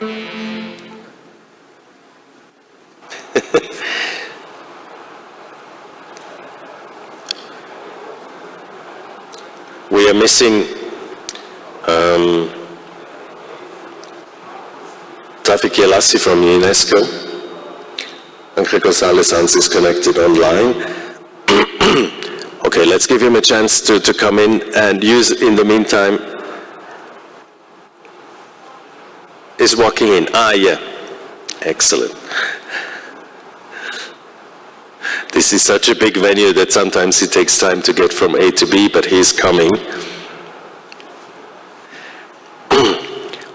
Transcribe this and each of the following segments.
We are missing Tafik Yelassi from UNESCO. Angel Gonzalez is connected online. Okay, let's give him a chance to come in and use, in the meantime, is walking in. Yeah, excellent. This is such a big venue that sometimes it takes time to get from A to B, but he's coming.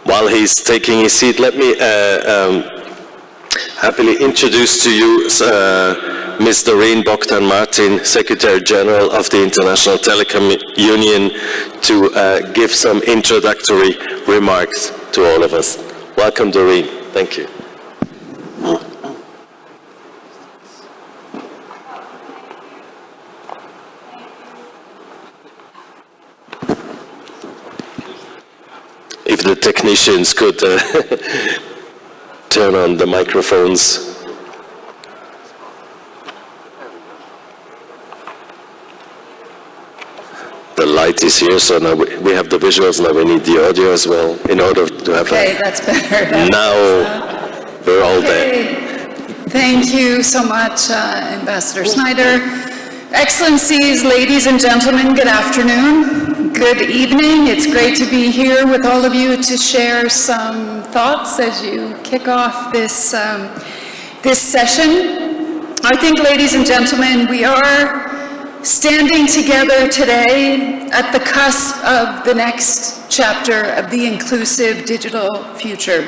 While he's taking his seat, let me happily introduce to you Ms. Doreen Bogdan-Martin, Secretary General of the International Telecom Union, to give some introductory remarks to all of us. Welcome, Doreen. Thank you. If the technicians could turn on the microphones. The light is here, so now we have the visuals, now we need the audio as well in order to have that's better. Now we're all there. Thank you so much, Ambassador Snyder. Excellencies, ladies and gentlemen, good afternoon, good evening. It's great to be here with all of you to share some thoughts as you kick off this, this session. I think, ladies and gentlemen, we are standing together today at the cusp of the next chapter of the inclusive digital future.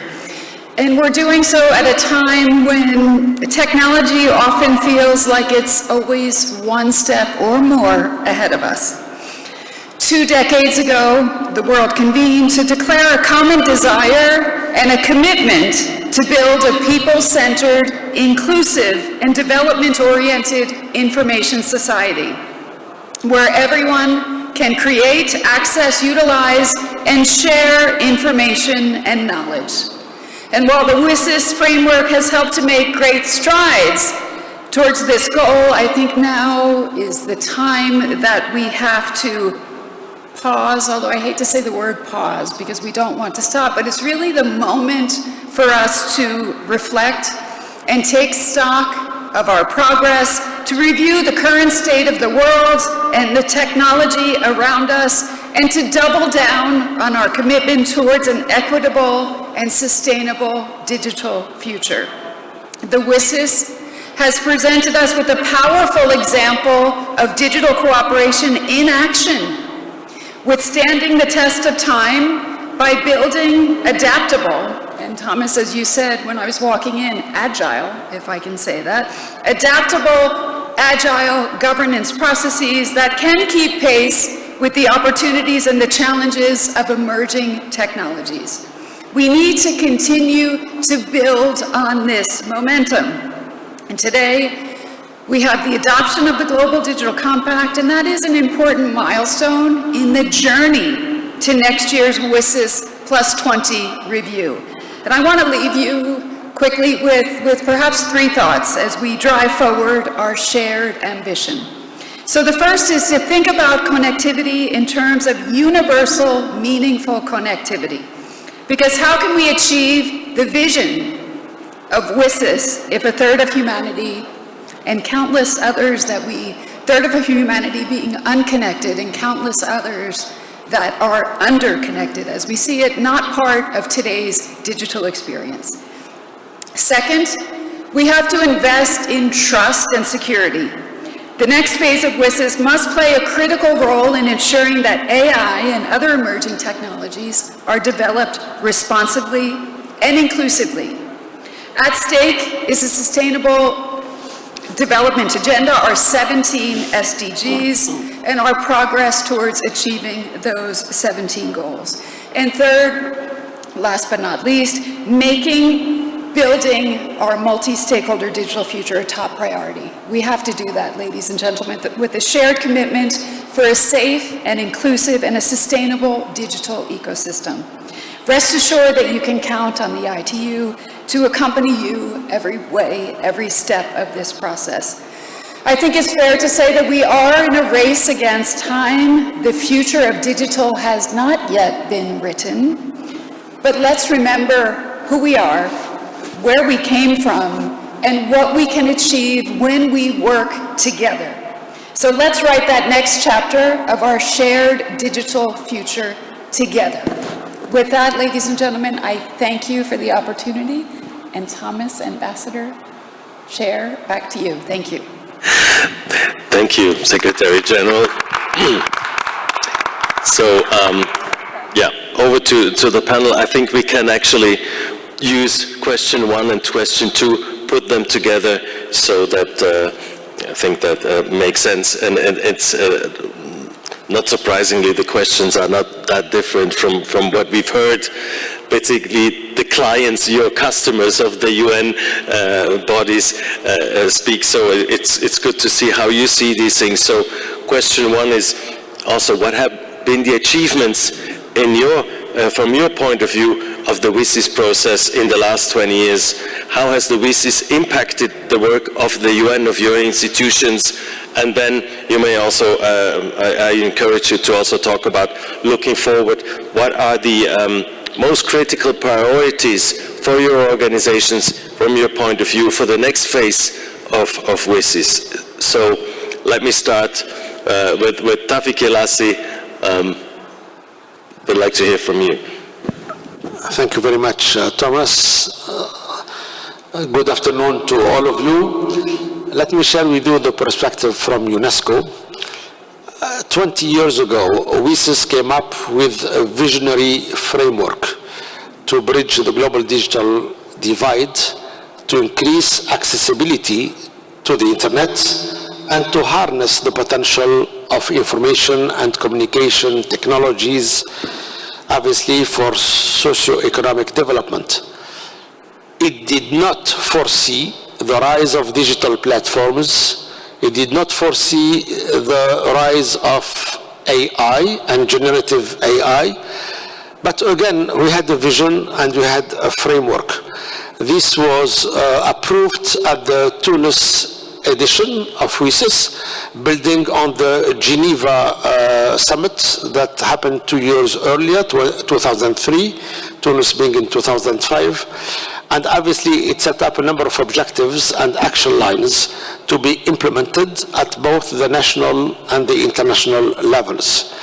And we're doing so at a time when technology often feels like it's always one step or more ahead of us. 2 decades ago, the world convened to declare a common desire and a commitment to build a people-centered, inclusive, and development-oriented information society, where everyone can create, access, utilize, and share information and knowledge. And while the UNGIS framework has helped to make great strides towards this goal, I think now is the time that we have to pause, although I hate to say the word pause because we don't want to stop, but it's really the moment for us to reflect and take stock of our progress, to review the current state of the world and the technology around us, and to double down on our commitment towards an equitable and sustainable digital future. The UNGIS has presented us with a powerful example of digital cooperation in action, withstanding the test of time by building adaptable, and Thomas, as you said when I was walking in, agile, if I can say that, adaptable, agile governance processes that can keep pace with the opportunities and the challenges of emerging technologies. We need to continue to build on this momentum. And today, we have the adoption of the Global Digital Compact, and that is an important milestone in the journey to next year's UNGIS Plus 20 review. And I want to leave you quickly with perhaps 3 thoughts as we drive forward our shared ambition. So the first is to think about connectivity in terms of universal, meaningful connectivity. Because how can we achieve the vision of UNGIS if a third of humanity and countless others third of humanity being unconnected and countless others that are underconnected, as we see it, not part of today's digital experience. Second, we have to invest in trust and security. The next phase of UNGIS must play a critical role in ensuring that AI and other emerging technologies are developed responsibly and inclusively. At stake is a sustainable development agenda, our 17 SDGs, and our progress towards achieving those 17 goals. And third, last but not least, building our multi-stakeholder digital future a top priority. We have to do that, ladies and gentlemen, with a shared commitment for a safe and inclusive and a sustainable digital ecosystem. Rest assured that you can count on the ITU to accompany you every way, every step of this process. I think it's fair to say that we are in a race against time. The future of digital has not yet been written, but let's remember who we are, where we came from, and what we can achieve when we work together. So let's write that next chapter of our shared digital future together. With that, ladies and gentlemen, I thank you for the opportunity. And Thomas, Ambassador, Chair, back to you. Thank you. Thank you, Secretary General. So, yeah, over to the panel. I think we can actually use question 1 and question 2, put them together so that I think that makes sense. And it's not surprisingly, the questions are not that different from what we've heard. Basically, the clients, your customers of the UN bodies speak. So it's good to see how you see these things. So question 1 is also, what have been the achievements in your, from your point of view, of the WSIS process in the last 20 years? How has the WSIS impacted the work of the UN, of your institutions? And then you may also, I encourage you to also talk about looking forward. What are the most critical priorities for your organizations from your point of view for the next phase of WSIS? So let me start with Tawfik Elassi. Would like to hear from you. Thank you very much, Thomas. Good afternoon to all of you. Let me share with you the perspective from UNESCO. 20 years ago, WSIS came up with a visionary framework to bridge the global digital divide, to increase accessibility to the internet, and to harness the potential of information and communication technologies, obviously for socio-economic development. It did not foresee the rise of digital platforms. It did not foresee the rise of AI and generative AI. But again, we had a vision and we had a framework. This was approved at the Tunis edition of WSIS, building on the Geneva summit that happened 2 years earlier, 2003, Tunis being in 2005. And obviously it set up a number of objectives and action lines to be implemented at both the national and the international levels.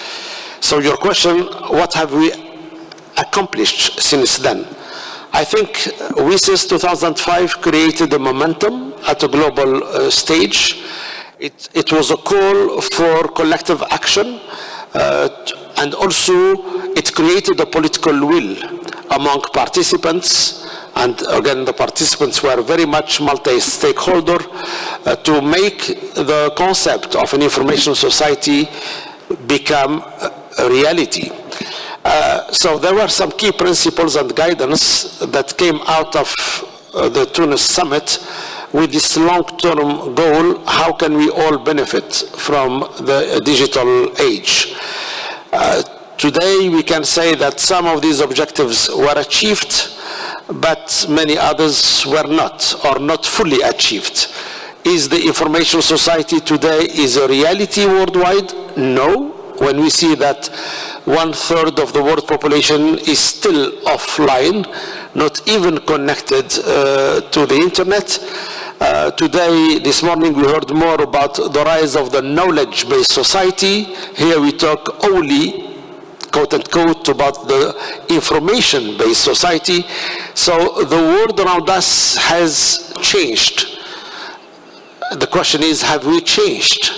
So your question, what have we accomplished since then? I think WSIS 2005 created a momentum at a global stage. It was a call for collective action, and also it created a political will among participants. And again, the participants were very much multi-stakeholder to make the concept of an information society become a reality. So there were some key principles and guidance that came out of the Tunis summit with this long-term goal: how can we all benefit from the digital age? Today we can say that some of these objectives were achieved, but many others were not, or not fully achieved. Is the information society today is a reality worldwide? No. When we see that 1/3 of the world population is still offline, not even connected to the internet. Today, this morning, we heard more about the rise of the knowledge-based society. Here we talk only, quote unquote, about the information-based society. So the world around us has changed. The question is, have we changed?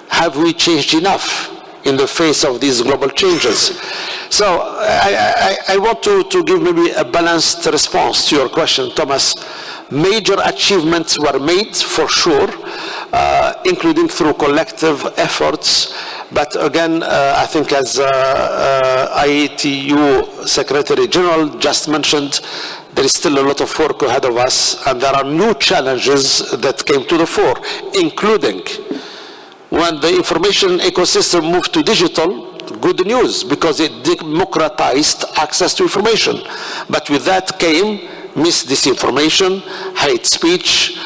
Have we changed enough in the face of these global changes? So I want to give maybe a balanced response to your question, Thomas. Major achievements were made for sure, including through collective efforts. But again, I think as ITU Secretary General just mentioned, there is still a lot of work ahead of us, and there are new challenges that came to the fore, including when the information ecosystem moved to digital, good news because it democratized access to information. But with that came disinformation, hate speech,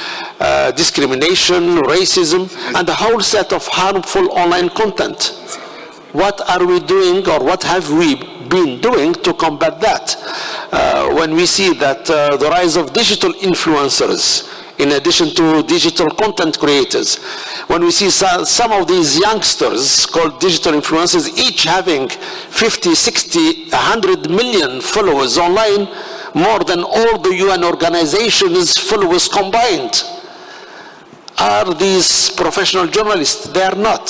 discrimination, racism, and a whole set of harmful online content. What are we doing, or what have we been doing to combat that? When we see that the rise of digital influencers, in addition to digital content creators, when we see some of these youngsters called digital influencers, each having 50, 60, 100 million followers online, more than all the UN organizations' followers combined. Are these professional journalists? They are not.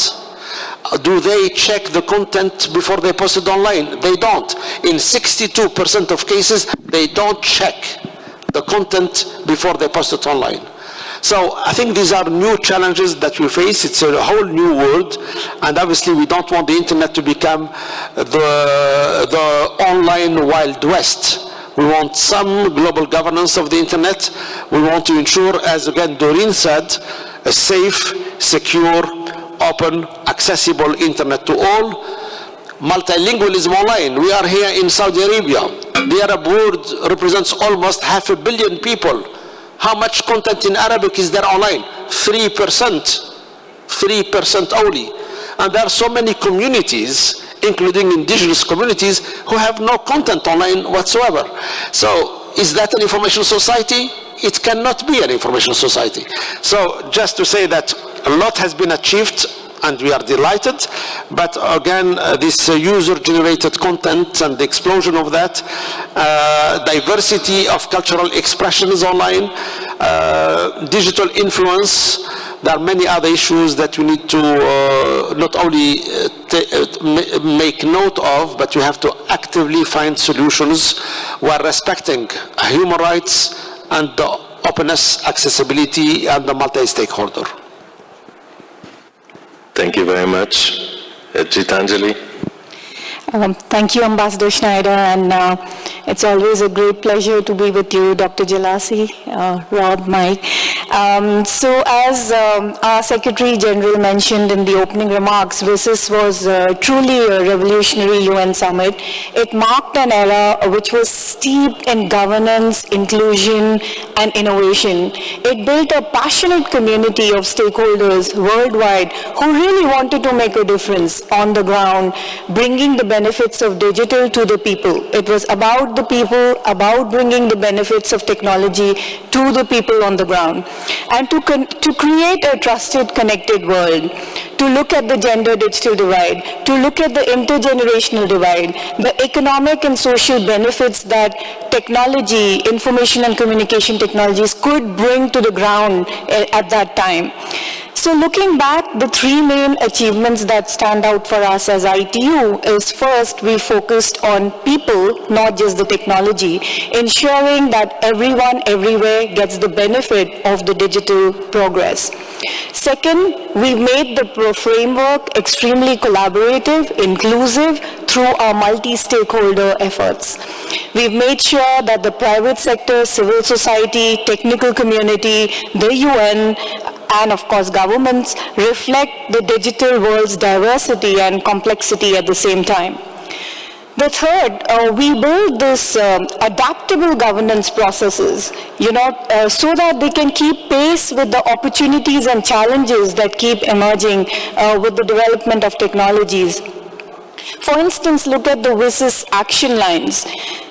Do they check the content before they post it online? They don't. In 62% of cases, they don't check the content before they post it online. So I think these are new challenges that we face. It's a whole new world, and obviously we don't want the internet to become the online Wild West. We want some global governance of the internet. We want to ensure, as again Doreen said, a safe, secure, open, accessible internet to all. Multilingualism online. We are here in Saudi Arabia. The Arab world represents almost 500 million people. How much content in Arabic is there online? 3%. 3% only. And there are so many communities, including indigenous communities, who have no content online whatsoever. So is that an information society? It cannot be an information society. So just to say that a lot has been achieved, and we are delighted, but again, this user-generated content and the explosion of that, diversity of cultural expressions online, digital influence, there are many other issues that we need to not only make note of, but we have to actively find solutions while respecting human rights and the openness, accessibility, and the multi-stakeholder. Thank you very much. Gitanjali. Thank you, Ambassador Schneider, and it's always a great pleasure to be with you, Dr. Jalasi, Rob, Mike. So as our Secretary General mentioned in the opening remarks, WSIS was truly a revolutionary UN summit. It marked an era which was steeped in governance, inclusion, and innovation. It built a passionate community of stakeholders worldwide who really wanted to make a difference on the ground, bringing the benefits of digital to the people. It was about the people, about bringing the benefits of technology to the people on the ground. And to create a trusted, connected world, to look at the gender digital divide, to look at the intergenerational divide, the economic and social benefits that technology, information and communication technologies could bring to the ground at that time. So looking back, the three main achievements that stand out for us as ITU is, first, we focused on people, not just the technology, ensuring that everyone, everywhere gets the benefit of the digital progress. Second, we made the framework extremely collaborative, inclusive, through our multi-stakeholder efforts. We've made sure that the private sector, civil society, technical community, the UN, and of course governments reflect the digital world's diversity and complexity at the same time. The third, we build this adaptable governance processes, so that they can keep pace with the opportunities and challenges that keep emerging with the development of technologies. For instance, look at the WSIS action lines.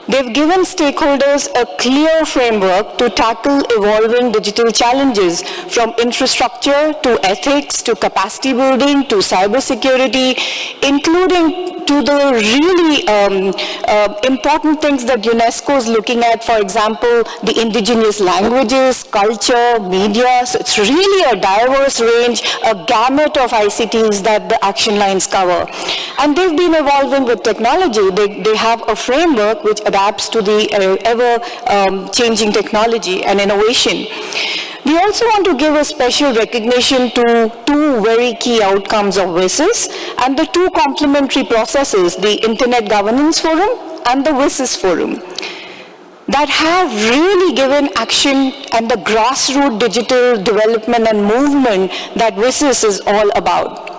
They've given stakeholders a clear framework to tackle evolving digital challenges, from infrastructure to ethics to capacity building to cybersecurity, including to the really important things that UNESCO is looking at, for example, the indigenous languages, culture, media. So it's really a diverse range, a gamut of ICTs that the action lines cover. And they've been evolving with technology. They have a framework which adapts to the ever-changing technology and innovation. We also want to give a special recognition to two very key outcomes of WSIS and the two complementary processes, the Internet Governance Forum and the WSIS Forum, that have really given action and the grassroots digital development and movement that WSIS is all about.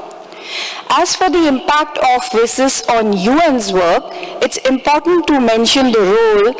As for the impact of WSIS on UN's work, it's important to mention the role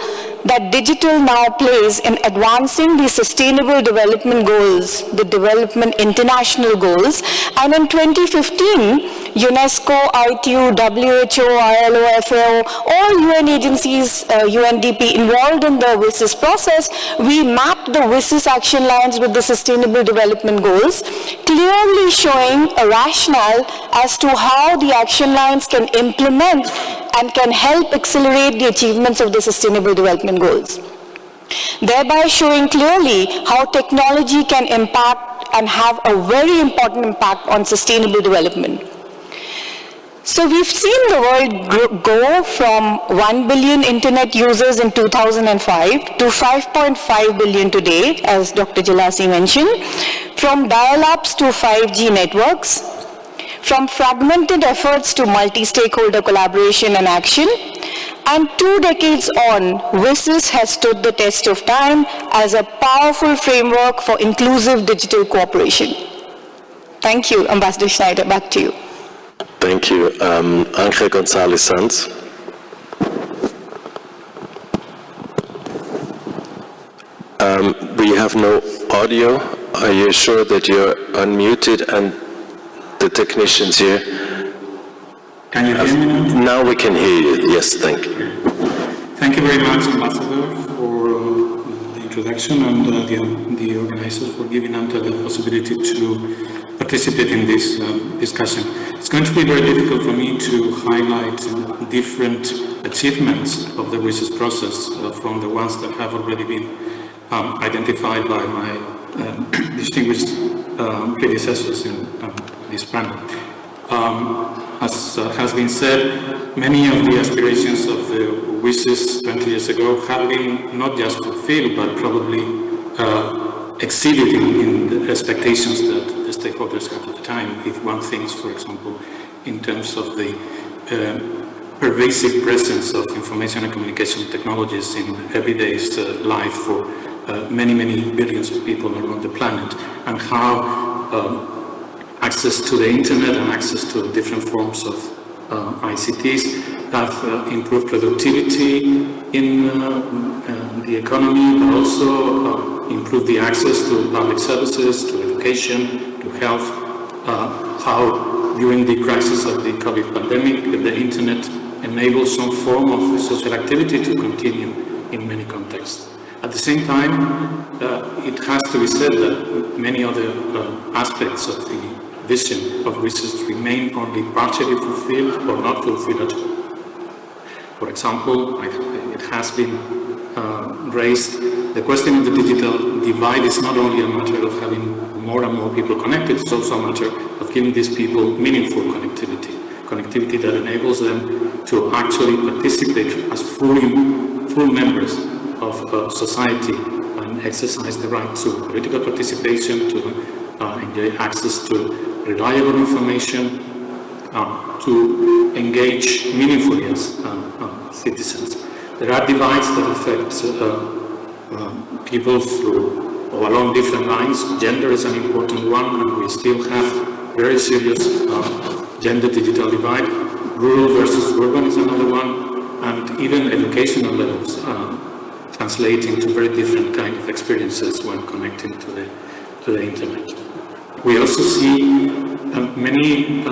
that digital now plays in advancing the Sustainable Development Goals, the Development International Goals, and in 2015, UNESCO, ITU, WHO, ILO, FAO, all UN agencies, UNDP involved in the WSIS process, we mapped the WSIS action lines with the Sustainable Development Goals, clearly showing a rationale as to how the action lines can implement and can help accelerate the achievements of the Sustainable Development Goals, thereby showing clearly how technology can impact and have a very important impact on sustainable development. So we've seen the world go from 1 billion internet users in 2005 to 5.5 billion today, as Dr. Jalasi mentioned, from dial-ups to 5G networks, from fragmented efforts to multi-stakeholder collaboration and action, and 2 decades on, WSIS has stood the test of time as a powerful framework for inclusive digital cooperation. Thank you, Ambassador Schneider, back to you. Thank you. Ángel González Sanz. We have no audio. Are you sure that you're unmuted and the technicians here? Can you hear me now? Now we can hear you. Yes, thank you. Thank you very much, Ambassador, for the introduction and the organizers for giving us the possibility to participate in this discussion. It's going to be very difficult for me to highlight different achievements of the WSIS process from the ones that have already been identified by my distinguished predecessors in this panel. As has been said, many of the aspirations of the WSIS 20 years ago have been not just fulfilled, but probably exceeded in the expectations that the stakeholders had at the time. If one thinks, for example, in terms of the pervasive presence of information and communication technologies in everyday life for many, many billions of people around the planet, and how access to the internet and access to different forms of ICTs have improved productivity in the economy, but also improved the access to public services, to education, to health. How during the crisis of the COVID pandemic, the internet enables some form of social activity to continue in many contexts. At the same time, it has to be said that many other aspects of the vision of WSIS remain only partially fulfilled or not fulfilled at all. For example, it has been raised, the question of the digital divide is not only a matter of having more and more people connected, it's also a matter of giving these people meaningful connectivity that enables them to actually participate as full members of society and exercise the right to political participation, to enjoy access to reliable information, to engage meaningfully as citizens. There are divides that affect people through or along different lines. Gender is an important one, and we still have very serious gender-digital divide. Rural versus urban is another one, and even educational levels translate into very different kind of experiences when connecting to the internet. We also see many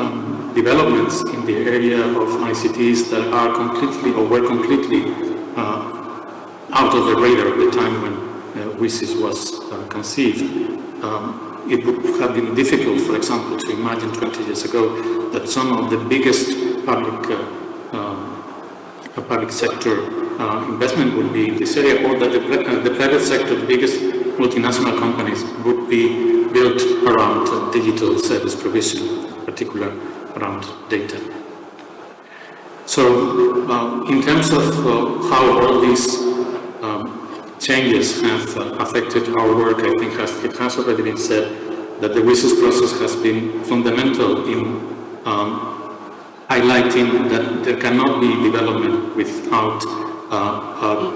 developments in the area of ICTs that are completely or were completely out of the radar at the time when WSIS was conceived. It would have been difficult, for example, to imagine 20 years ago that some of the biggest public sector investment would be in this area, or that the private sector, the biggest multinational companies, would be built around digital service provision, in particular around data. So in terms of how all these changes have affected our work, I think it has already been said that the WSIS process has been fundamental in highlighting that there cannot be development without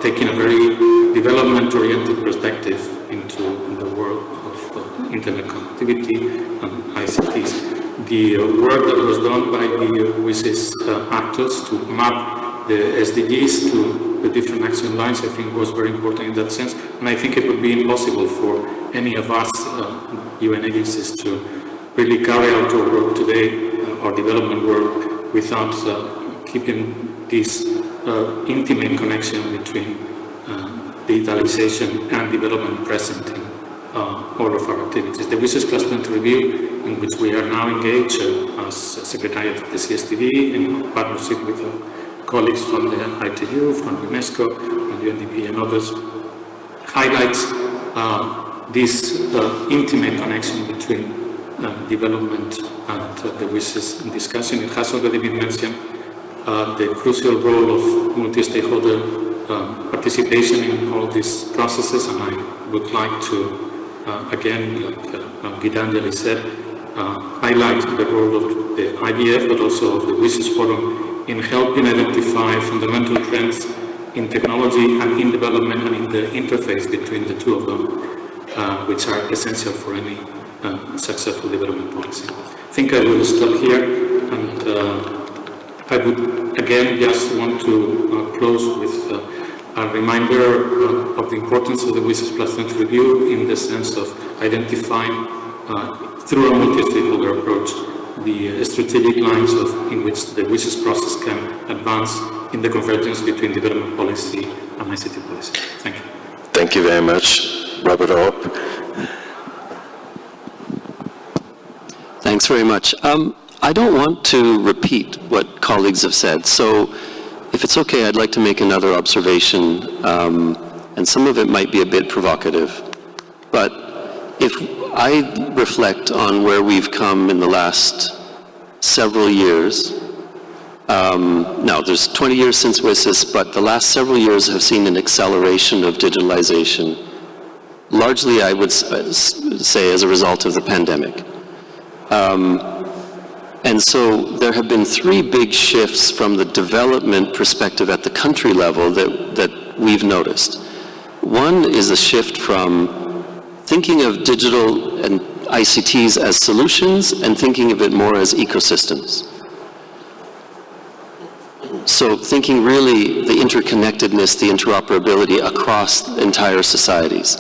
taking a very development-oriented perspective into the world of internet connectivity and ICTs. the work that was done by the WISIS actors to map the SDGs to the different action lines, I think was very important in that sense. And I think it would be impossible for any of us UN agencies to really carry out our work today, our development work, without keeping this intimate connection between digitalization and development present in all of our activities. The WISIS Plus 20 review, in which we are now engaged as Secretariat of the CSTV in partnership with colleagues from the ITU, from UNESCO, from UNDP and others, highlights this intimate connection between development and the WISIS discussion. It has already been mentioned, the crucial role of multi-stakeholder participation in all these processes, and I would like to, again, like Gitanjali said, highlight the role of the IGF, but also of the WISIS Forum in helping identify fundamental trends in technology and in development and in the interface between the two of them, which are essential for any successful development policy. I think I will stop here, and I would again just want to close with a reminder of the importance of the WISIS Plus 20 review in the sense of identifying through a multi-stakeholder approach the strategic lines in which the WISIS process can advance in the convergence between development policy and ICT policy. Thank you. Thank you very much, Robert Orp. Thanks very much. I don't want to repeat what colleagues have said, so if it's okay, I'd like to make another observation, and some of it might be a bit provocative. But if I reflect on where we've come in the last several years, now there's 20 years since WISIS, but the last several years have seen an acceleration of digitalization, largely I would say as a result of the pandemic. And so there have been three big shifts from the development perspective at the country level that we've noticed. One is a shift from thinking of digital and ICTs as solutions and thinking of it more as ecosystems. So thinking really the interconnectedness, the interoperability across entire societies.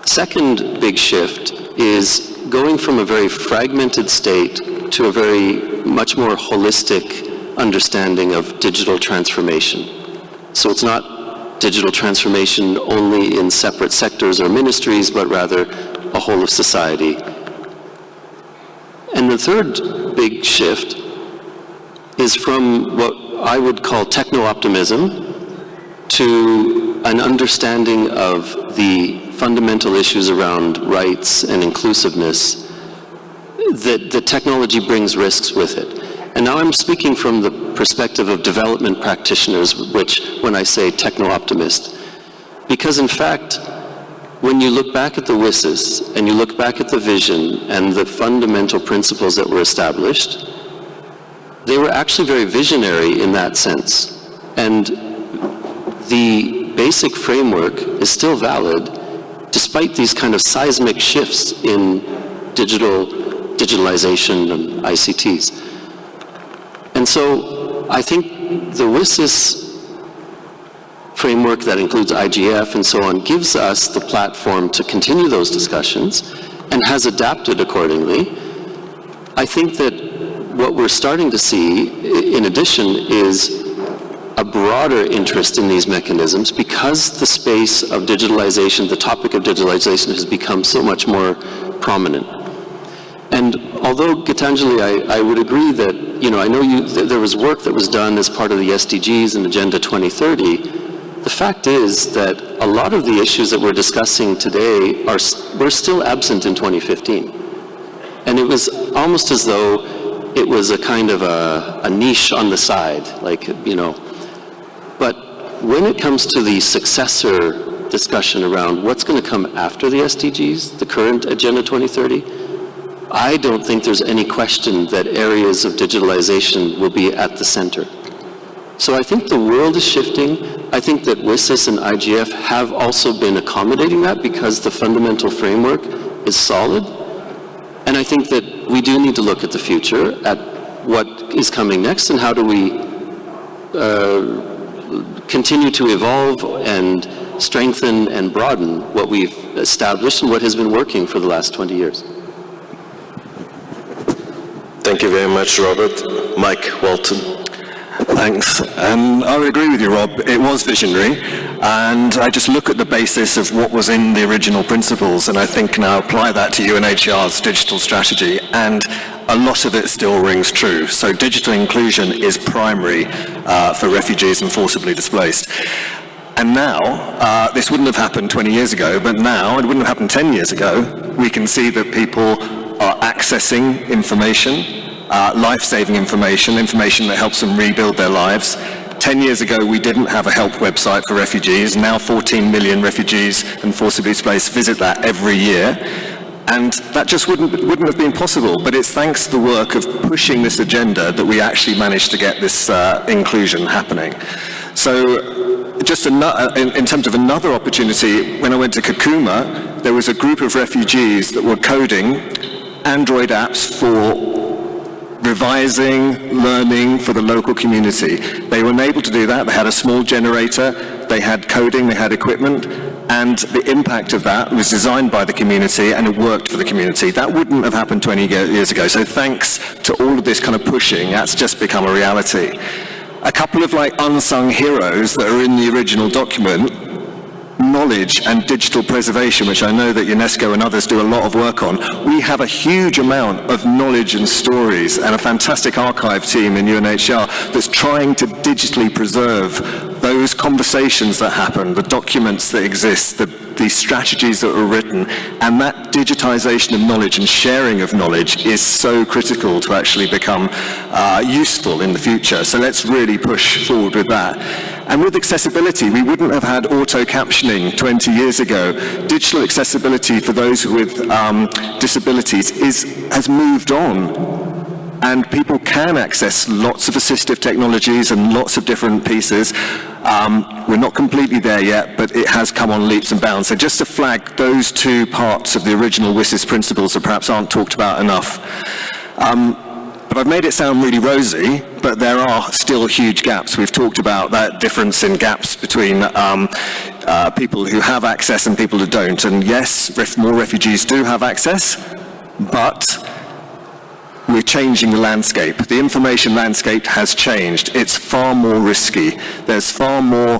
Second big shift is going from a very fragmented state to a very much more holistic understanding of digital transformation. So it's not digital transformation only in separate sectors or ministries, but rather a whole of society. And the third big shift is from what I would call techno-optimism to an understanding of the fundamental issues around rights and inclusiveness, that the technology brings risks with it. And now I'm speaking from the perspective of development practitioners, which when I say techno-optimist, because in fact, when you look back at the WISIS and you look back at the vision and the fundamental principles that were established, they were actually very visionary in that sense. And the basic framework is still valid despite these kind of seismic shifts in digitalization and ICTs. And so I think the WISIS framework that includes IGF and so on gives us the platform to continue those discussions and has adapted accordingly. I think that what we're starting to see, in addition, is a broader interest in these mechanisms because the space of digitalization, the topic of digitalization has become so much more prominent. And although, Gitanjali, I would agree that, I know there was work that was done as part of the SDGs and Agenda 2030. The fact is that a lot of the issues that we're discussing today were still absent in 2015. And it was almost as though it was a kind of a niche on the side, But when it comes to the successor discussion around what's going to come after the SDGs, the current Agenda 2030, I don't think there's any question that areas of digitalization will be at the center. So I think the world is shifting. I think that WISIS and IGF have also been accommodating that because the fundamental framework is solid. And I think that we do need to look at the future, at what is coming next, and how do we continue to evolve and strengthen and broaden what we've established and what has been working for the last 20 years. Thank you very much, Robert. Mike Walton. Thanks. I would agree with you, Rob. It was visionary, and I just look at the basis of what was in the original principles, and I think now apply that to UNHCR's digital strategy, and a lot of it still rings true. So digital inclusion is primary for refugees and forcibly displaced. And now, this wouldn't have happened 20 years ago, but now, it wouldn't have happened 10 years ago, we can see that people are accessing information, life-saving information, information that helps them rebuild their lives. 10 years ago, we didn't have a help website for refugees. Now 14 million refugees and forcibly displaced visit that every year. And that just wouldn't have been possible. But it's thanks to the work of pushing this agenda that we actually managed to get this inclusion happening. So just in terms of another opportunity, when I went to Kakuma, there was a group of refugees that were coding Android apps for revising, learning for the local community. They were unable to do that. They had a small generator, they had coding, they had equipment, and the impact of that was designed by the community and it worked for the community. That wouldn't have happened 20 years ago. So thanks to all of this kind of pushing, that's just become a reality. A couple of unsung heroes that are in the original document, knowledge and digital preservation, which I know that UNESCO and others do a lot of work on. We have a huge amount of knowledge and stories and a fantastic archive team in UNHCR that's trying to digitally preserve those conversations that happen, the documents that exist, the strategies that were written, and that digitization of knowledge and sharing of knowledge is so critical to actually become useful in the future. So let's really push forward with that. And with accessibility, we wouldn't have had auto-captioning 20 years ago. Digital accessibility for those with disabilities has moved on. And people can access lots of assistive technologies and lots of different pieces. We're not completely there yet, but it has come on leaps and bounds. So just to flag those two parts of the original WSIS principles that perhaps aren't talked about enough. But I've made it sound really rosy, but there are still huge gaps. We've talked about that difference in gaps between people who have access and people who don't. And yes, more refugees do have access, but we're changing the landscape. The information landscape has changed. It's far more risky. There's far more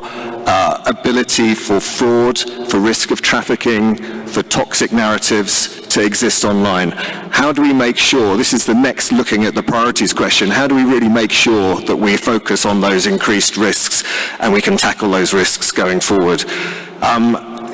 ability for fraud, for risk of trafficking, for toxic narratives to exist online. How do we make sure, this is the next looking at the priorities question, how do we really make sure that we focus on those increased risks and we can tackle those risks going forward?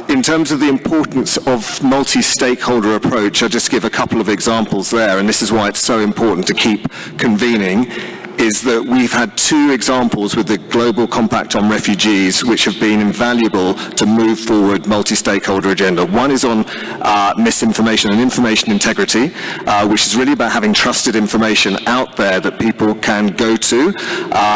In terms of the importance of multi-stakeholder approach, I'll just give a couple of examples there, and this is why it's so important to keep convening, is that we've had two examples with the Global Compact on Refugees which have been invaluable to move forward multi-stakeholder agenda. One is on misinformation and information integrity, which is really about having trusted information out there that people can go to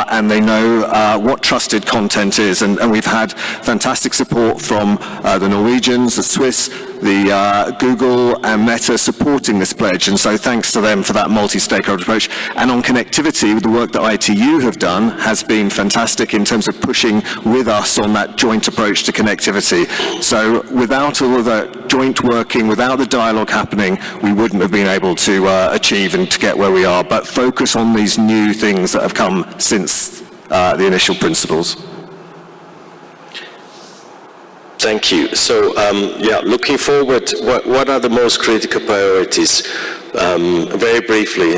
and they know what trusted content is. And we've had fantastic support from the Norwegians, the Swiss, the Google and Meta supporting this pledge, and so thanks to them for that multi-stakeholder approach. And on connectivity, the work that ITU have done has been fantastic in terms of pushing with us on that joint approach to connectivity. So without all of that joint working, without the dialogue happening, we wouldn't have been able to achieve and to get where we are. But focus on these new things that have come since the initial principles. Thank you. So, looking forward, what are the most critical priorities? Very briefly,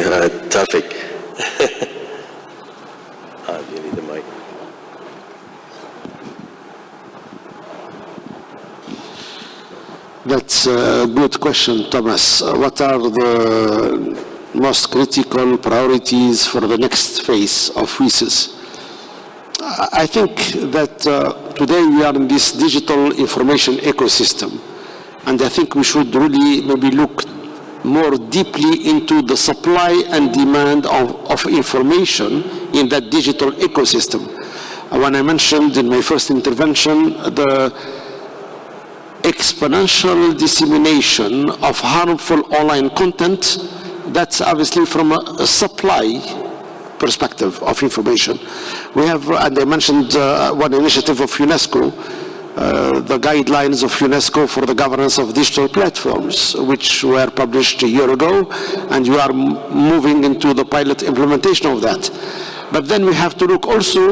Tawfiq. You need the mic. That's a good question, Thomas. What are the most critical priorities for the next phase of WSIS? I think that today we are in this digital information ecosystem, and I think we should really maybe look more deeply into the supply and demand of information in that digital ecosystem. When I mentioned in my first intervention the exponential dissemination of harmful online content That's obviously from a supply perspective of information. We have, and I mentioned one initiative of UNESCO, the guidelines of UNESCO for the governance of digital platforms, which were published a year ago, and we are moving into the pilot implementation of that. But then we have to look also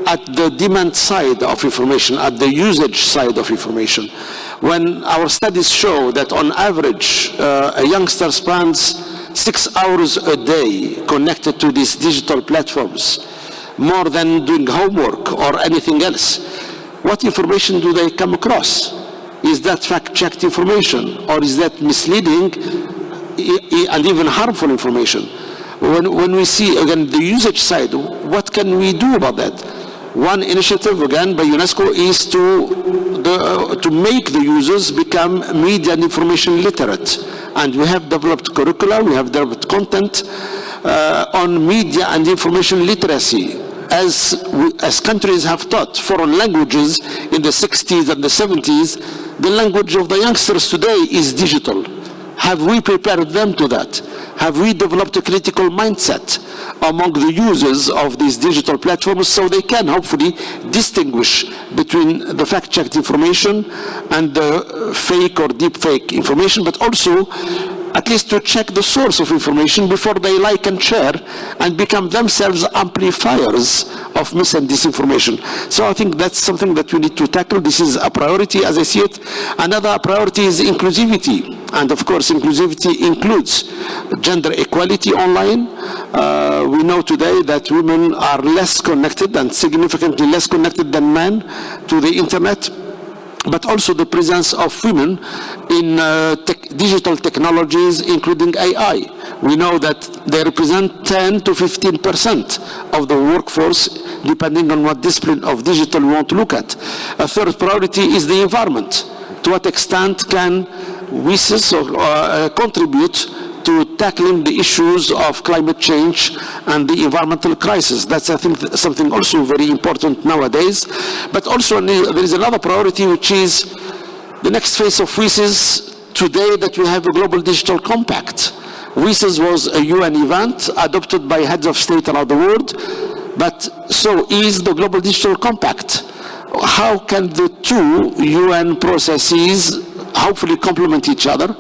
at the demand side of information, at the usage side of information. When our studies show that on average, a youngster spends 6 hours a day connected to these digital platforms, more than doing homework or anything else, what information do they come across? Is that fact-checked information, or is that misleading and even harmful information? When we see, again, the usage side, what can we do about that? One initiative, again, by UNESCO is to make the users become media and information literate. And we have developed curricula, we have developed content on media and information literacy. As countries have taught foreign languages in the 60s and the 70s, the language of the youngsters today is digital. Have we prepared them to that? Have we developed a critical mindset among the users of these digital platforms so they can hopefully distinguish between the fact-checked information and the fake or deep fake information, but also at least to check the source of information before they like and share and become themselves amplifiers of mis and disinformation. So I think that's something that we need to tackle. This is a priority as I see it. Another priority is inclusivity. And of course, inclusivity includes gender equality online. We know today that women are less connected and significantly less connected than men to the internet, but also the presence of women in digital technologies, including AI. We know that they represent 10 to 15% of the workforce, depending on what discipline of digital we want to look at. A third priority is the environment. To what extent can WISES contribute to tackling the issues of climate change and the environmental crisis? That's, I think, something also very important nowadays. But also there is another priority, which is the next phase of WISES today, that we have a global digital compact. WISES was a UN event adopted by heads of state around the world, but so is the global digital compact. How can the two UN processes hopefully complement each other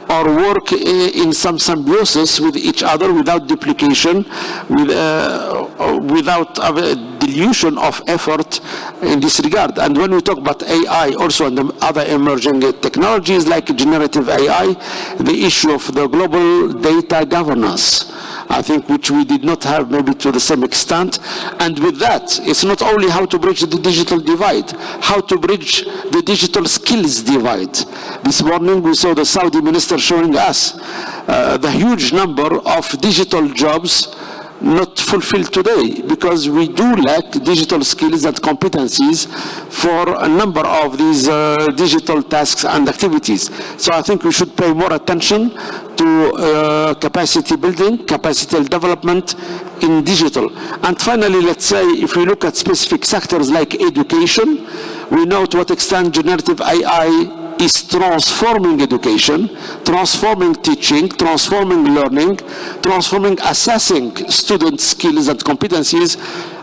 or work in some symbiosis with each other without duplication, without dilution of effort in this regard? And when we talk about AI also and the other emerging technologies like generative AI, the issue of the global data governance, I think, which we did not have maybe to the same extent. And with that, it's not only how to bridge the digital divide, how to bridge the digital skills divide. This morning we saw the Saudi minister showing us the huge number of digital jobs not fulfilled today, because we do lack digital skills and competencies for a number of these digital tasks and activities. So I think we should pay more attention to capacity building, capacity development in digital. And finally, let's say, if we look at specific sectors like education, we know to what extent generative AI is transforming education, transforming teaching, transforming learning, transforming assessing student skills and competencies.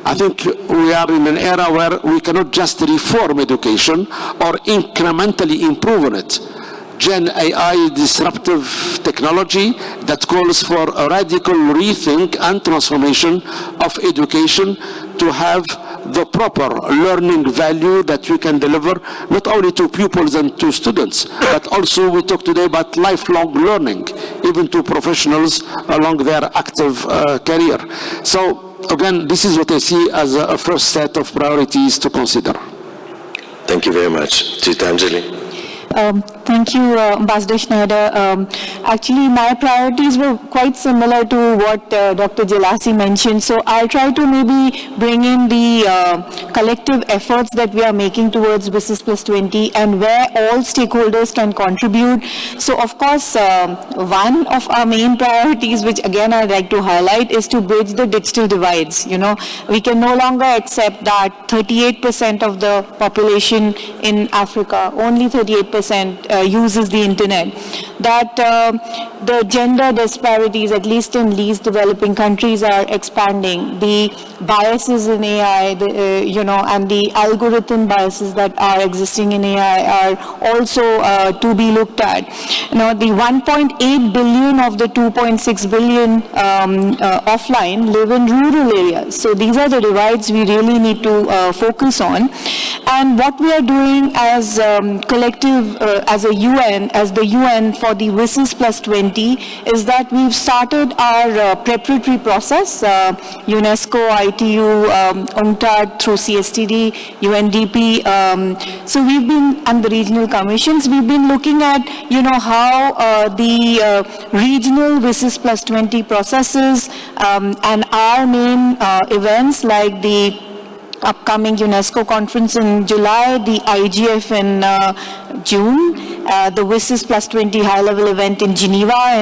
I think we are in an era where we cannot just reform education or incrementally improve on it. Gen AI, disruptive technology that calls for a radical rethink and transformation of education to have the proper learning value that we can deliver not only to pupils and to students, but also we talk today about lifelong learning, even to professionals along their active career. So again, this is what I see as a first set of priorities to consider. Thank you very much. Gitanjali. Thank you, Ambassador Schneider. Actually, my priorities were quite similar to what Dr. Jelassi mentioned. So I'll try to maybe bring in the collective efforts that we are making towards WISES Plus 20 and where all stakeholders can contribute. So of course, one of our main priorities, which again I'd like to highlight, is to bridge the digital divides. You know, we can no longer accept that 38% of the population in Africa, only 38%, uses the internet. that the gender disparities, at least in least developing countries, are expanding. The biases in AI, and the algorithm biases that are existing in AI are also to be looked at. Now, the 1.8 billion of the 2.6 billion offline live in rural areas. So these are the divides we really need to focus on. And what we are doing as collective, as the UN for the WSIS Plus 20 is that we've started our preparatory process, UNESCO, ITU, UNCTAD through CSTD, UNDP. So we've been, and the regional commissions, we've been looking at, how the regional WSIS Plus 20 processes and our main events like the upcoming UNESCO conference in July, the IGF in June, the WSIS Plus 20 high-level event in Geneva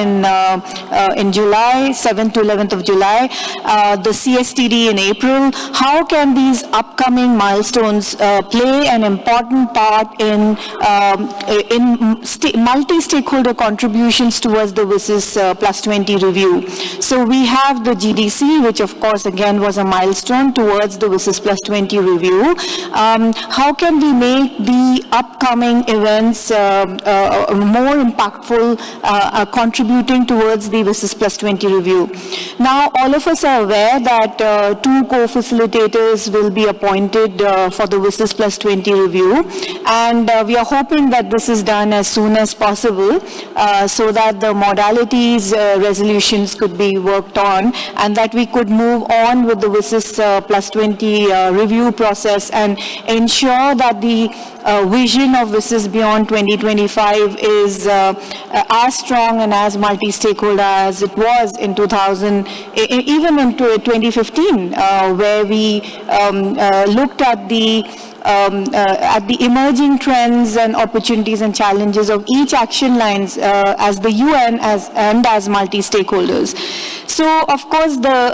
in July, 7th to 11th of July, the CSTD in April. How can these upcoming milestones play an important part in multi-stakeholder contributions towards the WSIS Plus 20 review? So we have the GDC, which of course again was a milestone towards the WSIS Plus 20 review. How can we make the upcoming events more impactful, contributing towards the WSIS Plus 20 review? Now, all of us are aware that 2 co-facilitators will be appointed for the WSIS Plus 20 review, and we are hoping that this is done as soon as possible so that the modalities resolutions could be worked on and that we could move on with the WSIS Plus 20 review process and ensure that the vision of WSIS beyond 2025 is as strong and as multi-stakeholder as it was in 2015, where we looked at the emerging trends and opportunities and challenges of each action lines as the UN and as multi-stakeholders. So, of course, the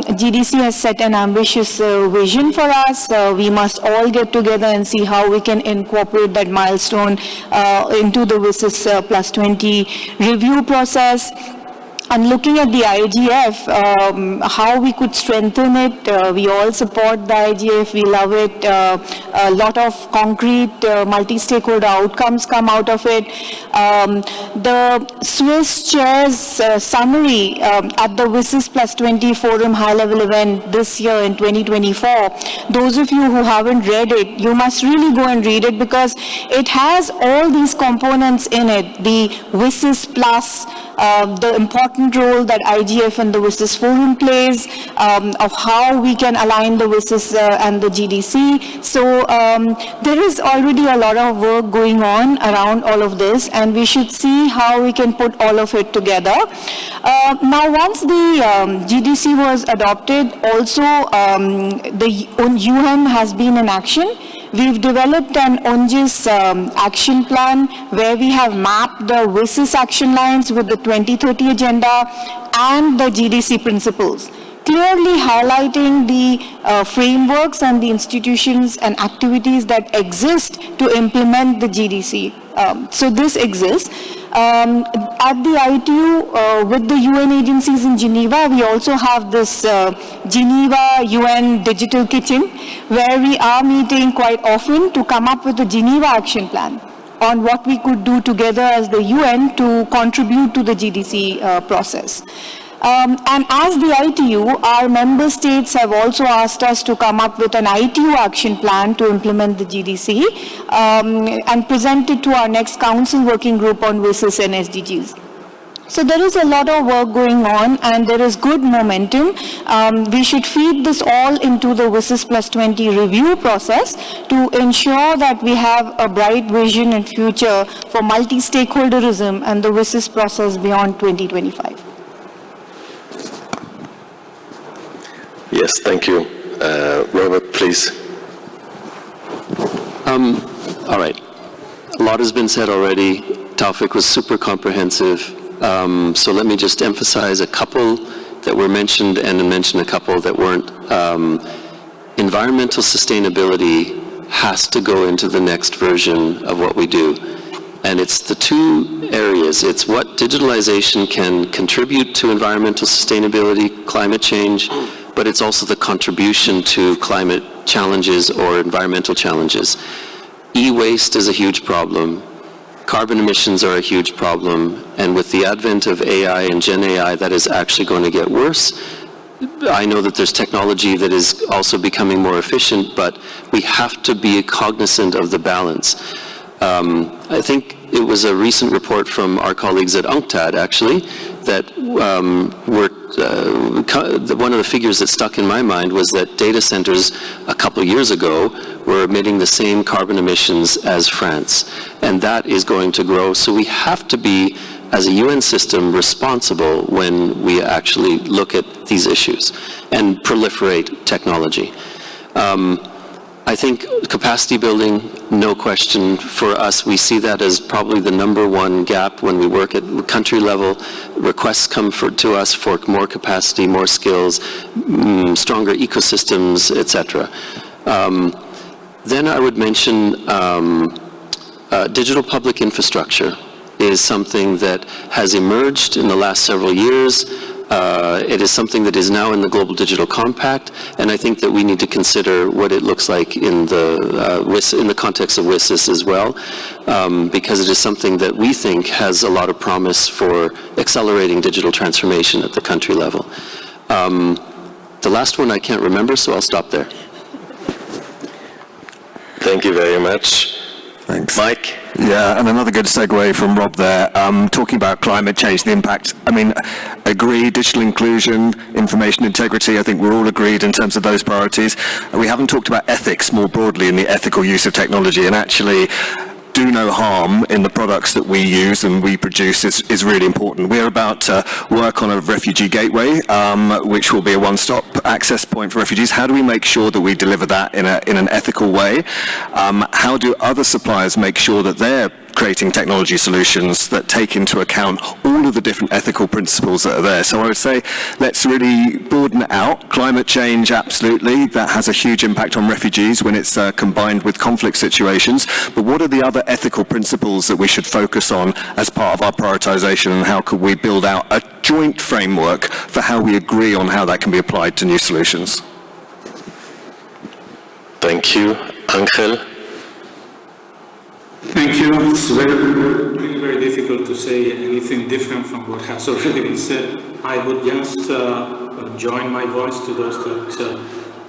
GDC has set an ambitious vision for us. We must all get together and see how we can incorporate that milestone into the WSIS Plus 20 review process. And looking at the IGF, how we could strengthen it, we all support the IGF, we love it. A lot of concrete multi-stakeholder outcomes come out of it. The Swiss chair's summary at the WSIS Plus 20 Forum high-level event this year in 2024, those of you who haven't read it, you must really go and read it because it has all these components in it, the WSIS Plus, the important role that IGF and the WSIS Forum plays, of how we can align the WSIS and the GDC. So there is already a lot of work going on around all of this, and we should see how we can put all of it together. Now, once the GDC was adopted, also the UN has been in action. We've developed an UNGIS action plan where we have mapped the WSIS action lines with the 2030 agenda and the GDC principles, clearly highlighting the frameworks and the institutions and activities that exist to implement the GDC. So this exists. At the ITU, with the UN agencies in Geneva, we also have this Geneva UN Digital Kitchen, where we are meeting quite often to come up with a Geneva action plan on what we could do together as the UN to contribute to the GDC process. And as the ITU, our member states have also asked us to come up with an ITU action plan to implement the GDC and present it to our next Council Working Group on WSIS and SDGs. So there is a lot of work going on and there is good momentum. We should feed this all into the WSIS Plus 20 review process to ensure that we have a bright vision and future for multi-stakeholderism and the WSIS process beyond 2025. Yes, thank you. Robert, please. All right. A lot has been said already. Taufik was super comprehensive. So let me just emphasize a couple that were mentioned and mention a couple that weren't. Environmental sustainability has to go into the next version of what we do. And it's the two areas. It's what digitalization can contribute to environmental sustainability, climate change, but it's also the contribution to climate challenges or environmental challenges. E-waste is a huge problem. Carbon emissions are a huge problem. And with the advent of AI and Gen AI, that is actually going to get worse. I know that there's technology that is also becoming more efficient, but we have to be cognizant of the balance. I think it was a recent report from our colleagues at UNCTAD, actually, that one of the figures that stuck in my mind was that data centers a couple of years ago were emitting the same carbon emissions as France, and that is going to grow. So we have to be, as a UN system, responsible when we actually look at these issues and proliferate technology. I think capacity building, no question for us. We see that as probably the #1 gap when we work at country level. Requests come to us for more capacity, more skills, stronger ecosystems, etc. Then I would mention digital public infrastructure is something that has emerged in the last several years. It is something that is now in the Global Digital Compact, and I think that we need to consider what it looks like in the context of WSIS as well, because it is something that we think has a lot of promise for accelerating digital transformation at the country level. The last one I can't remember, so I'll stop there. Thank you very much. Thanks. Mike? Yeah, and another good segue from Rob there, talking about climate change, the impact. I mean, agree, digital inclusion, information integrity, I think we're all agreed in terms of those priorities. We haven't talked about ethics more broadly in the ethical use of technology, and actually do no harm in the products that we use and we produce is really important. We're about to work on a refugee gateway, which will be a one-stop access point for refugees. How do we make sure that we deliver that in an ethical way? How do other suppliers make sure that they're creating technology solutions that take into account all of the different ethical principles that are there? So I would say let's really broaden it out. Climate change, absolutely, that has a huge impact on refugees when it's combined with conflict situations. But what are the other ethical principles that we should focus on as part of our prioritization, and how could we build out a joint framework for how we agree on how that can be applied to new solutions? Thank you. Angel? Thank you. It's really very difficult to say anything different from what has already been said. I would just join my voice to those that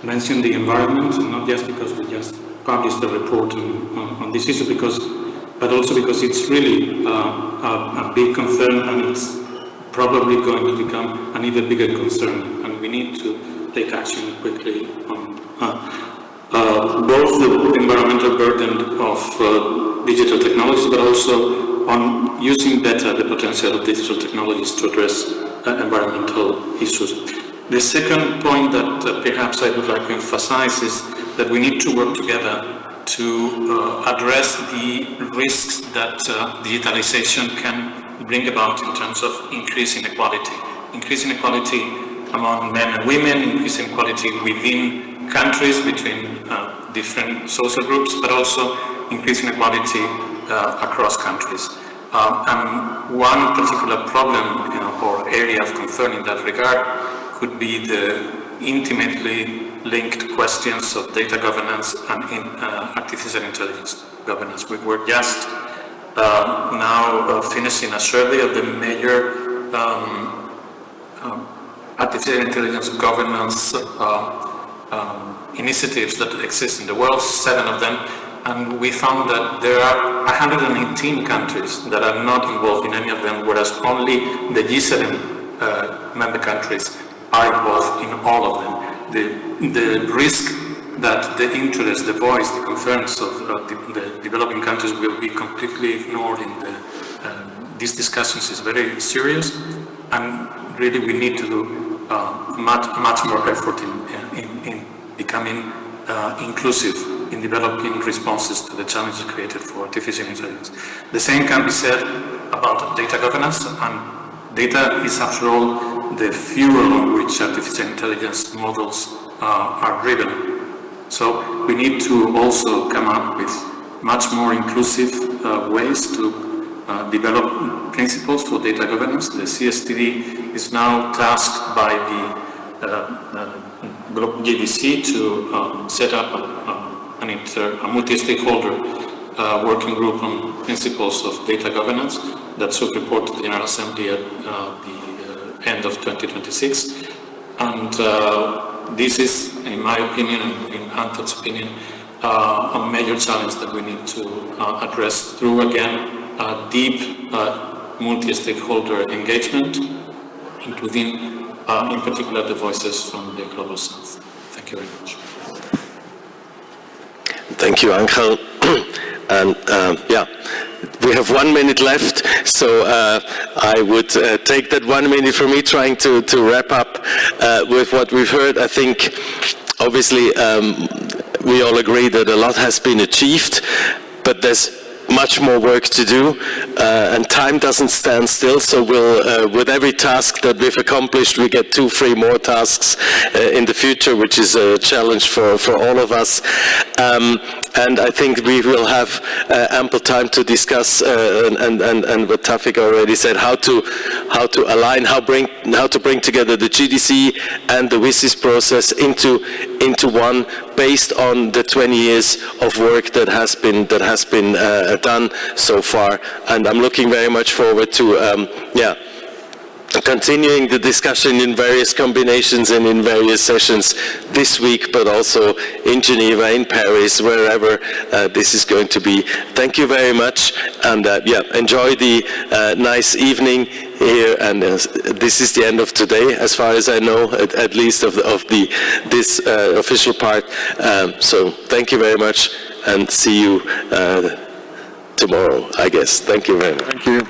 mentioned the environment, and not just because we just published a report on this issue, but also because it's really a big concern, and it's probably going to become an even bigger concern, and we need to take action quickly on both the environmental burden of digital technologies, but also on using better the potential of digital technologies to address environmental issues. The second point that perhaps I would like to emphasize is that we need to work together to address the risks that digitalization can bring about in terms of increasing equality. Increasing equality among men and women, increasing equality within countries, between different social groups, but also increasing equality across countries. And one particular problem or area of concern in that regard could be the intimately linked questions of data governance and artificial intelligence governance. We were just now finishing a survey of the major artificial intelligence governance initiatives that exist in the world, 7 of them, and we found that there are 118 countries that are not involved in any of them, whereas only the G7 member countries are involved in all of them. The risk that the interest, the voice, the concerns of the developing countries will be completely ignored in these discussions is very serious, and really we need to do much more effort in becoming inclusive in developing responses to the challenges created for artificial intelligence. The same can be said about data governance, and data is, after all, the fuel on which artificial intelligence models are driven. So we need to also come up with much more inclusive ways to develop principles for data governance. The CSTD is now tasked by the GDC to set up a multi-stakeholder working group on principles of data governance that should report to the General Assembly at the end of 2026. And this is, in my opinion, and in Anton's opinion, a major challenge that we need to address through, again, deep multi-stakeholder engagement, including, in particular, the voices from the Global South. Thank you very much. Thank you, Angel. And yeah, we have 1 minute left, so I would take that 1 minute for me trying to wrap up with what we've heard. I think, obviously, we all agree that a lot has been achieved, but there's much more work to do, and time doesn't stand still, so we'll, with every task that we've accomplished, we get 2-3 more tasks in the future, which is a challenge for all of us. And I think we will have ample time to discuss, and what Tafik already said, how to align, how to bring together the GDC and the WSIS process into one, based on the 20 years of work that has been done so far. And I'm looking very much forward to continuing the discussion in various combinations and in various sessions this week, but also in Geneva, in Paris, wherever this is going to be. Thank you very much, and enjoy the nice evening here. And this is the end of today, as far as I know, at least of this official part. So thank you very much, and see you tomorrow, I guess. Thank you very much. Thank you.